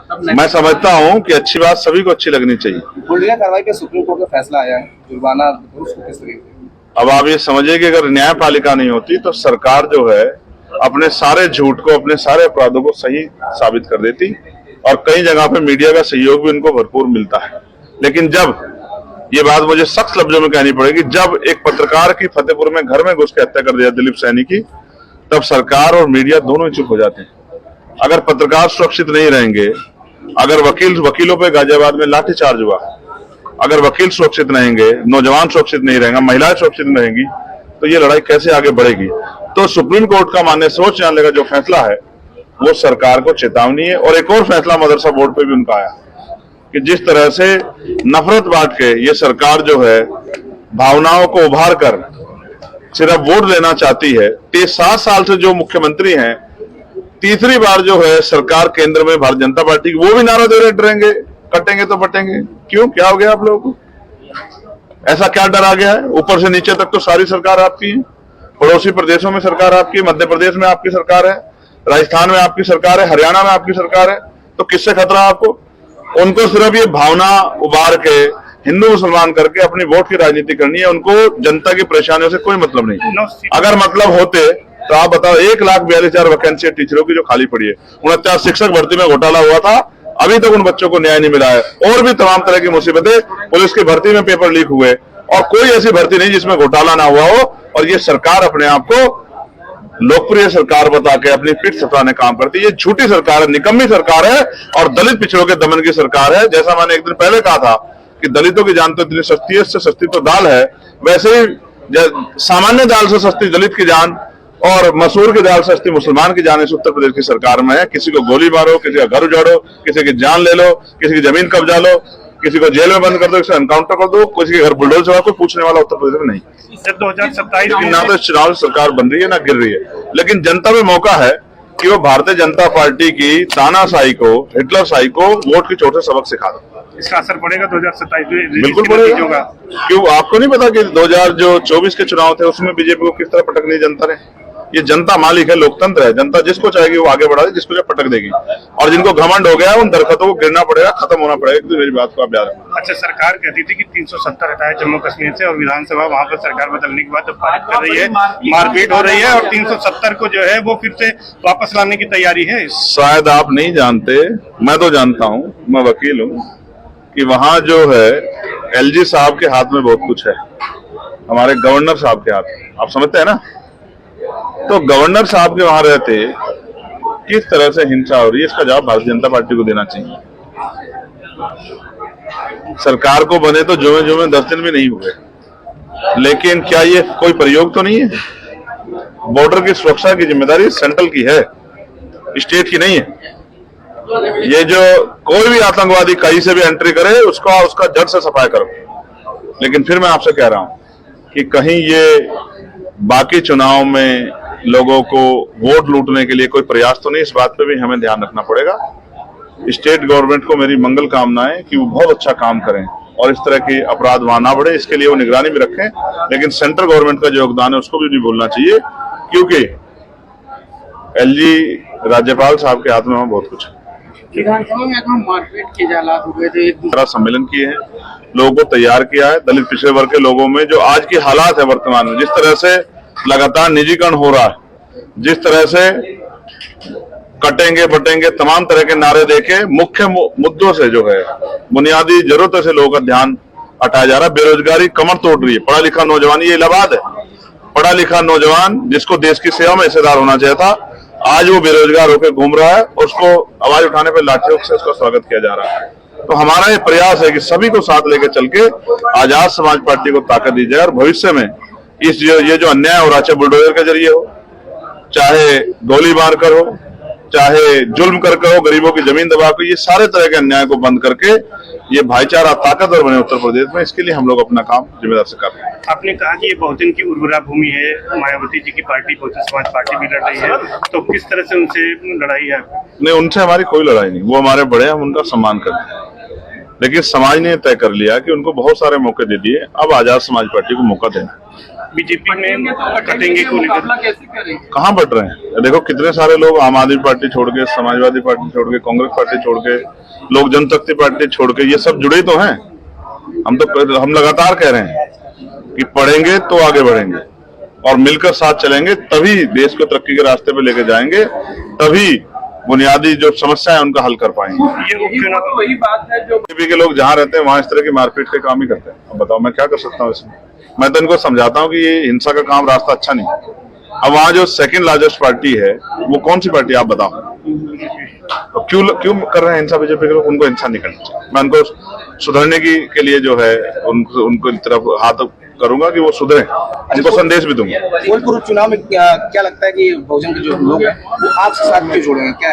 मैं समझता हूँ कि अच्छी बात सभी को अच्छी लगनी चाहिए। बुल्डिया कार्रवाई पे सुप्रीम कोर्ट का फैसला आया है, जुर्माना उसको किस तरीके से? अब आप ये समझिए कि अगर न्यायपालिका नहीं होती तो सरकार जो है अपने सारे झूठ को, अपने सारे अपराधों को सही साबित कर देती, और कई जगह पे मीडिया का सहयोग भी उनको भरपूर मिलता है। लेकिन जब ये बात मुझे सख्त लफ्जों में कहनी पड़ेगी, जब एक पत्रकार की फतेहपुर में घर में घुस के हत्या कर दिया दिलीप सैनी की, तब सरकार और मीडिया दोनों ही चुप हो जाते हैं। अगर पत्रकार सुरक्षित नहीं रहेंगे, अगर वकीलों पे गाजियाबाद में लाठीचार्ज हुआ, अगर वकील सुरक्षित रहेंगे, नौजवान सुरक्षित नहीं रहेंगे, महिलाएं सुरक्षित नहीं रहेंगी, तो ये लड़ाई कैसे आगे बढ़ेगी। तो सुप्रीम कोर्ट का माननीय सर्वोच्च न्यायालय का जो फैसला है वो सरकार को चेतावनी है। और एक और फैसला मदरसा बोर्ड पे भी उनका आया कि जिस तरह से नफरत बांट के ये सरकार जो है भावनाओं को उभार कर सिर्फ वोट लेना चाहती है। 7 साल से जो मुख्यमंत्री हैं, तीसरी बार जो है सरकार केंद्र में भारतीय जनता पार्टी की, वो भी नारा दे रहे डरेंगे, कटेंगे तो बटेंगे। क्यों, क्या हो गया आप लोगों को? ऐसा क्या डर आ गया है? ऊपर से नीचे तक तो सारी सरकार आपकी है, पड़ोसी प्रदेशों में सरकार आपकी, मध्य प्रदेश में आपकी सरकार है, राजस्थान में आपकी सरकार है, हरियाणा में आपकी सरकार है, तो किससे खतरा है आपको? उनको सिर्फ ये भावना उबार के हिंदू मुसलमान करके अपनी वोट की राजनीति करनी है। उनको जनता की परेशानियों से कोई मतलब नहीं। अगर मतलब होते तो आप बताओ, 1,42,000 वैकेंसी टीचरों की जो खाली पड़ी है, 49 शिक्षक भर्ती में घोटाला हुआ था, अभी तक उन बच्चों को न्याय नहीं मिला है। और भी तमाम तरह की मुसीबतें, पुलिस की भर्ती में पेपर लीक हुए, और कोई ऐसी भर्ती नहीं जिसमें घोटाला ना हुआ हो। और ये सरकार अपने आप को लोकप्रिय सरकार बता के अपनी पीठ सटाने काम करती है। ये झूठी सरकार है, निकम्मी सरकार है, और दलित पिछड़ों के दमन की सरकार है। जैसा मैंने एक दिन पहले कहा था कि दलितों की जान तो इतनी सस्ती है, इससे सस्ती तो दाल है, वैसे ही सामान्य दाल से सस्ती दलित की जान और मसूर की दाल सस्ती मुसलमान की जान इस उत्तर प्रदेश की सरकार में है। किसी को गोली मारो, किसी का घर उजाड़ो, किसी की जान ले लो, किसी की जमीन कब्जा लो, किसी को जेल में बंद कर दो, किसी एनकाउंटर कर दो, किसी के घर बुलडोजर चला, कोई पूछने वाला उत्तर प्रदेश में नहीं। 2027 ना तो चुनाव सरकार बन रही है ना गिर रही है, लेकिन जनता में मौका है कि वो भारतीय जनता पार्टी की तानाशाही को, हिटलरशाही को वोट की चोट से सबक सिखा दो। इसका असर पड़ेगा 2027 में? बिल्कुल पड़ेगा। क्यों, आपको नहीं पता कि 2024 के चुनाव थे उसमें बीजेपी को किस तरह पटक दी जनता ने? ये जनता मालिक है, लोकतंत्र है, जनता जिसको चाहेगी वो आगे बढ़ा दे, जिसको चाहे पटक देगी। और जिनको घमंड हो गया उन दरख्तों को गिरना पड़ेगा, खत्म होना पड़ेगा। तो मेरी बात को आप याद रखना। अच्छा, सरकार कहती थी कि 370 हटाए जम्मू कश्मीर से, और विधानसभा वहां पर सरकार बदलने के बाद पारित कर रही है, मारपीट हो रही है, और 370 को जो है वो फिर से वापस लाने की तैयारी है। शायद आप नहीं जानते, मैं तो जानता हूँ, मैं वकील हूँ, कि वहां जो है एलजी साहब के हाथ में बहुत कुछ है, हमारे गवर्नर साहब के हाथ में। आप समझते हैं ना? तो गवर्नर साहब के वहां रहते किस तरह से हिंसा हो रही है, इसका जवाब भारतीय जनता पार्टी को देना चाहिए। सरकार को बने तो जुमे 10 दिन भी नहीं हुए, लेकिन क्या ये कोई प्रयोग तो नहीं है? बॉर्डर की सुरक्षा की जिम्मेदारी सेंट्रल की है, स्टेट की नहीं है। ये जो कोई भी आतंकवादी कहीं से भी एंट्री करे उसका जड़ से सफाई करो। लेकिन फिर मैं आपसे कह रहा हूं कि कहीं ये बाकी चुनाव में लोगों को वोट लूटने के लिए कोई प्रयास तो नहीं, इस बात पे भी हमें ध्यान रखना पड़ेगा। स्टेट गवर्नमेंट को मेरी मंगल कामनाएं कि वो बहुत अच्छा काम करें और इस तरह के अपराध वहां ना बढ़े, इसके लिए वो निगरानी भी रखें। लेकिन सेंट्रल गवर्नमेंट का जो योगदान है उसको भी नहीं भूलना चाहिए, क्योंकि एलजी राज्यपाल साहब के हाथ में वहां बहुत कुछ है। विधानसभा में मारपीट के हालात हुए थे, सम्मेलन किए हैं, लोगों को तैयार किया है। दलित पिछड़े वर्ग के लोगों में जो आज की हालात है वर्तमान में, जिस तरह से लगातार निजीकरण हो रहा है, जिस तरह से कटेंगे बटेंगे तमाम तरह के नारे देके मुख्य मुद्दों से जो है बुनियादी जरूरतों से लोगों का ध्यान हटाया जा रहा है। बेरोजगारी कमर तोड़ रही है। पढ़ा लिखा नौजवान, ये इलाहाबाद है, पढ़ा लिखा नौजवान जिसको देश की सेवा में हिस्सेदार होना चाहिए था, आज वो बेरोजगार होकर घूम रहा है, उसको आवाज उठाने पर लाठियों से उसका स्वागत किया जा रहा है। तो हमारा ये प्रयास है कि सभी को साथ लेकर चल के आजाद समाज पार्टी को ताकत दी जाए, और भविष्य में ये जो अन्याय हो रहा है, चाहे बुलडोजर के जरिए हो, चाहे गोली मार कर हो, चाहे जुल्म कर हो, गरीबों की जमीन दबा कर, ये सारे तरह के अन्याय को बंद करके ये भाईचारा ताकतवर बने उत्तर प्रदेश में, इसके लिए हम लोग अपना काम जिम्मेदार से कर रहे हैं। आपने कहा कि ये बहुजन की उर्वरा भूमि है, मायावती जी की पार्टी बहुजन समाज पार्टी भी लड़ रही है, तो किस तरह से उनसे लड़ाई है? नहीं, उनसे हमारी कोई लड़ाई नहीं, वो हमारे बड़े हैं, हम उनका सम्मान करते हैं। लेकिन समाज ने तय कर लिया कि उनको बहुत सारे मौके दे दिए, अब आजाद समाज पार्टी को मौका देना। बीजेपी में कटेंगे क्यों नहीं? मुकाबला कैसे करेंगे? कहाँ बट रहे हैं? देखो कितने सारे लोग आम आदमी पार्टी छोड़ के, समाजवादी पार्टी छोड़ के, कांग्रेस पार्टी छोड़ के, लोक जनशक्ति पार्टी छोड़ के, ये सब जुड़े तो हैं। हम लगातार कह रहे हैं कि पढ़ेंगे तो आगे बढ़ेंगे और मिलकर साथ चलेंगे, तभी देश को तरक्की के रास्ते पे लेके जाएंगे, तभी बुनियादी जो समस्या है उनका हल कर पाएंगे। ये उपचुनाव वही बात है जो बीजेपी के लोग जहाँ रहते हैं वहां इस तरह की मारपीट के काम ही करते हैं। अब बताओ मैं क्या कर सकता हूँ इसमें? मैं तो इनको समझाता हूँ कि ये हिंसा का काम रास्ता अच्छा नहीं है। अब वहाँ जो सेकंड लार्जेस्ट पार्टी है वो कौन सी पार्टी आप बताओ? तो क्यों कर रहे हैं हिंसा बीजेपी के लोग? उनको हिंसा नहीं करनी चाहिए। मैं उनको सुधरने के लिए जो है उनको तरफ हाथ करूंगा कि वो सुधरे, उनको संदेश भी दूंगा। फूलपुर उपचुनाव में क्या लगता है कि बहुजन के जो लोग हैं वो आपके साथ क्यों जुड़े हैं? क्या